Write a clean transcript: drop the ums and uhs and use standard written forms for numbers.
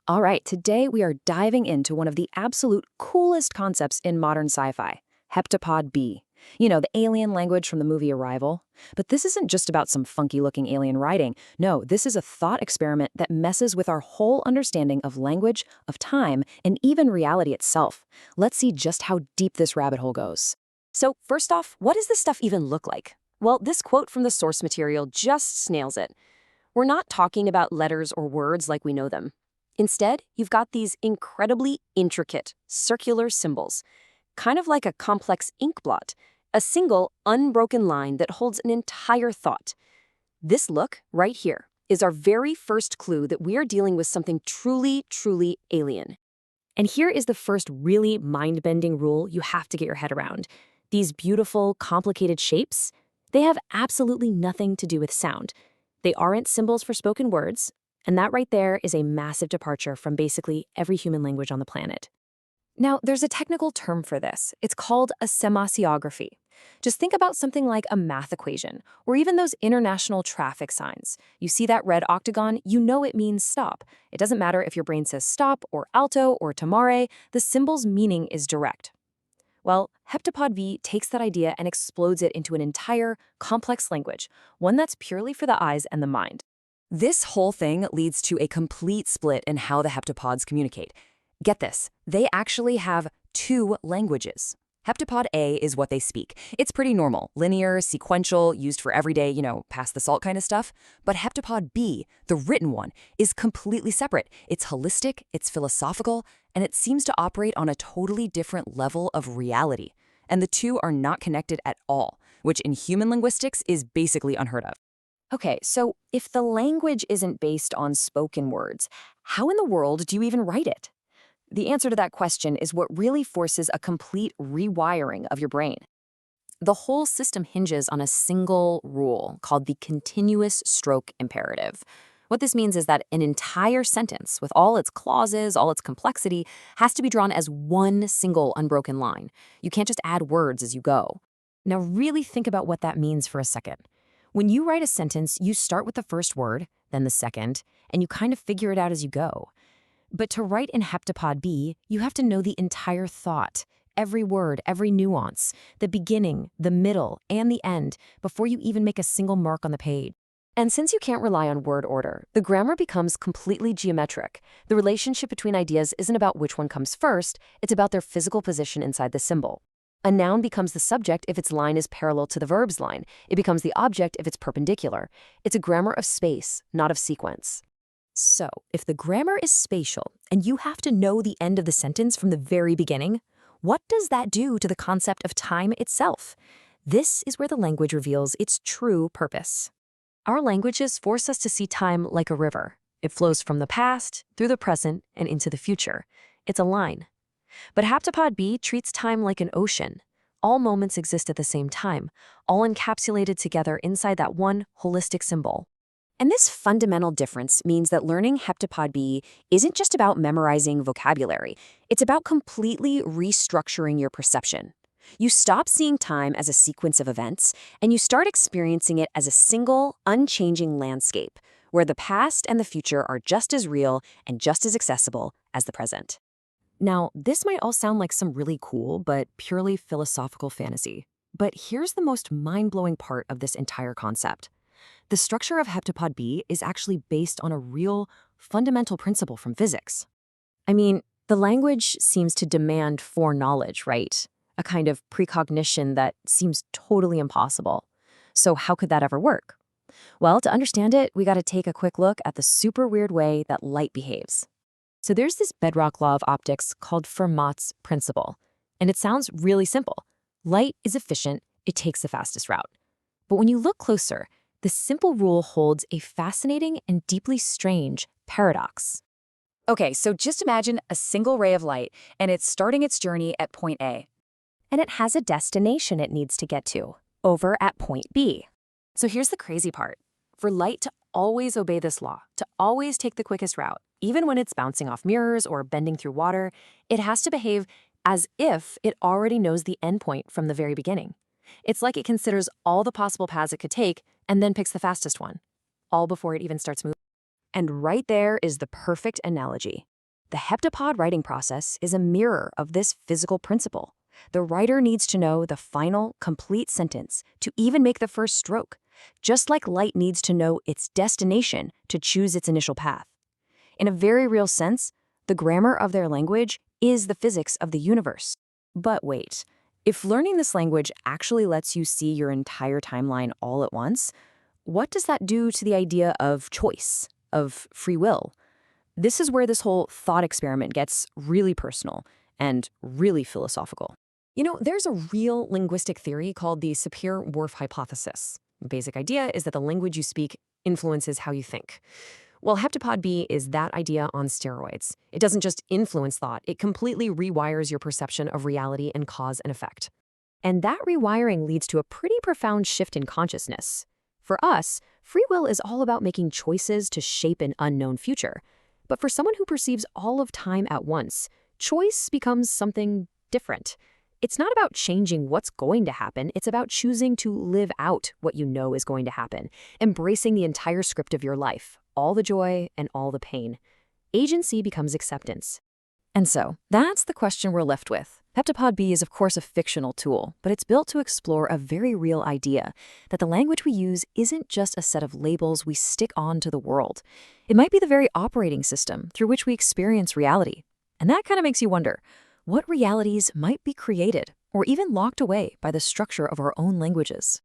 All right, today we are diving into one of the absolute coolest concepts in modern sci-fi, Heptapod B. You know, the alien language from the movie Arrival. But this isn't just about some funky-looking alien writing. No, this is a thought experiment that messes with our whole understanding of language, of time, and even reality itself. Let's see just how deep this rabbit hole goes. So, first off, what does this stuff even look like? Well, this quote from the source material just nails it. We're not talking about letters or words like we know them. Instead, you've got these incredibly intricate, circular symbols, kind of like a complex ink blot, a single, unbroken line that holds an entire thought. This look, right here, is our very first clue that we are dealing with something truly, truly alien. And here is the first really mind-bending rule you have to get your head around. These beautiful, complicated shapes, they have absolutely nothing to do with sound. They aren't symbols for spoken words, and that right there is a massive departure from basically every human language on the planet. Now, there's a technical term for this. It's called a semasiography. Just think about something like a math equation, or even those international traffic signs. You see that red octagon, you know it means stop. It doesn't matter if your brain says stop, or alto, or tamare, the symbol's meaning is direct. Well, Heptapod B takes that idea and explodes it into an entire, complex language, one that's purely for the eyes and the mind. This whole thing leads to a complete split in how the heptapods communicate. Get this, they actually have two languages. Heptapod A is what they speak. It's pretty normal, linear, sequential, used for everyday, pass the salt kind of stuff. But Heptapod B, the written one, is completely separate. It's holistic, it's philosophical, and it seems to operate on a totally different level of reality. And the two are not connected at all, which in human linguistics is basically unheard of. Okay, so if the language isn't based on spoken words, how in the world do you even write it? The answer to that question is what really forces a complete rewiring of your brain. The whole system hinges on a single rule called the continuous stroke imperative. What this means is that an entire sentence, with all its clauses, all its complexity, has to be drawn as one single unbroken line. You can't just add words as you go. Now really think about what that means for a second. When you write a sentence, you start with the first word, then the second, and you kind of figure it out as you go. But to write in Heptapod B, you have to know the entire thought, every word, every nuance, the beginning, the middle, and the end, before you even make a single mark on the page. And since you can't rely on word order, the grammar becomes completely geometric. The relationship between ideas isn't about which one comes first, it's about their physical position inside the symbol. A noun becomes the subject if its line is parallel to the verb's line. It becomes the object if it's perpendicular. It's a grammar of space, not of sequence. So, if the grammar is spatial, and you have to know the end of the sentence from the very beginning, what does that do to the concept of time itself? This is where the language reveals its true purpose. Our languages force us to see time like a river. It flows from the past, through the present, and into the future. It's a line. But Heptapod B treats time like an ocean. All moments exist at the same time, all encapsulated together inside that one holistic symbol. And this fundamental difference means that learning Heptapod B isn't just about memorizing vocabulary. It's about completely restructuring your perception. You stop seeing time as a sequence of events, and you start experiencing it as a single, unchanging landscape, where the past and the future are just as real and just as accessible as the present. Now, this might all sound like some really cool but purely philosophical fantasy. But here's the most mind-blowing part of this entire concept. The structure of Heptapod B is actually based on a real, fundamental principle from physics. I mean, the language seems to demand foreknowledge, right? A kind of precognition that seems totally impossible. So how could that ever work? Well, to understand it, we got to take a quick look at the super weird way that light behaves. So there's this bedrock law of optics called Fermat's principle, and it sounds really simple. Light is efficient, it takes the fastest route. But when you look closer, the simple rule holds a fascinating and deeply strange paradox. Okay, so just imagine a single ray of light, and it's starting its journey at point A. And it has a destination it needs to get to, over at point B. So here's the crazy part. For light to always obey this law, to always take the quickest route, even when it's bouncing off mirrors or bending through water, it has to behave as if it already knows the endpoint from the very beginning. It's like it considers all the possible paths it could take and then picks the fastest one, all before it even starts moving. And right there is the perfect analogy. The heptapod writing process is a mirror of this physical principle. The writer needs to know the final, complete sentence to even make the first stroke, just like light needs to know its destination to choose its initial path. In a very real sense, the grammar of their language is the physics of the universe. But wait, if learning this language actually lets you see your entire timeline all at once, what does that do to the idea of choice, of free will? This is where this whole thought experiment gets really personal and really philosophical. There's a real linguistic theory called the Sapir-Whorf hypothesis. The basic idea is that the language you speak influences how you think. Well, Heptapod B is that idea on steroids. It doesn't just influence thought, it completely rewires your perception of reality and cause and effect. And that rewiring leads to a pretty profound shift in consciousness. For us, free will is all about making choices to shape an unknown future. But for someone who perceives all of time at once, choice becomes something different. It's not about changing what's going to happen, it's about choosing to live out what you know is going to happen, embracing the entire script of your life, all the joy and all the pain. Agency becomes acceptance. And so, that's the question we're left with. Heptapod B is of course a fictional tool, but it's built to explore a very real idea, that the language we use isn't just a set of labels we stick on to the world. It might be the very operating system through which we experience reality. And that kind of makes you wonder, what realities might be created or even locked away by the structure of our own languages?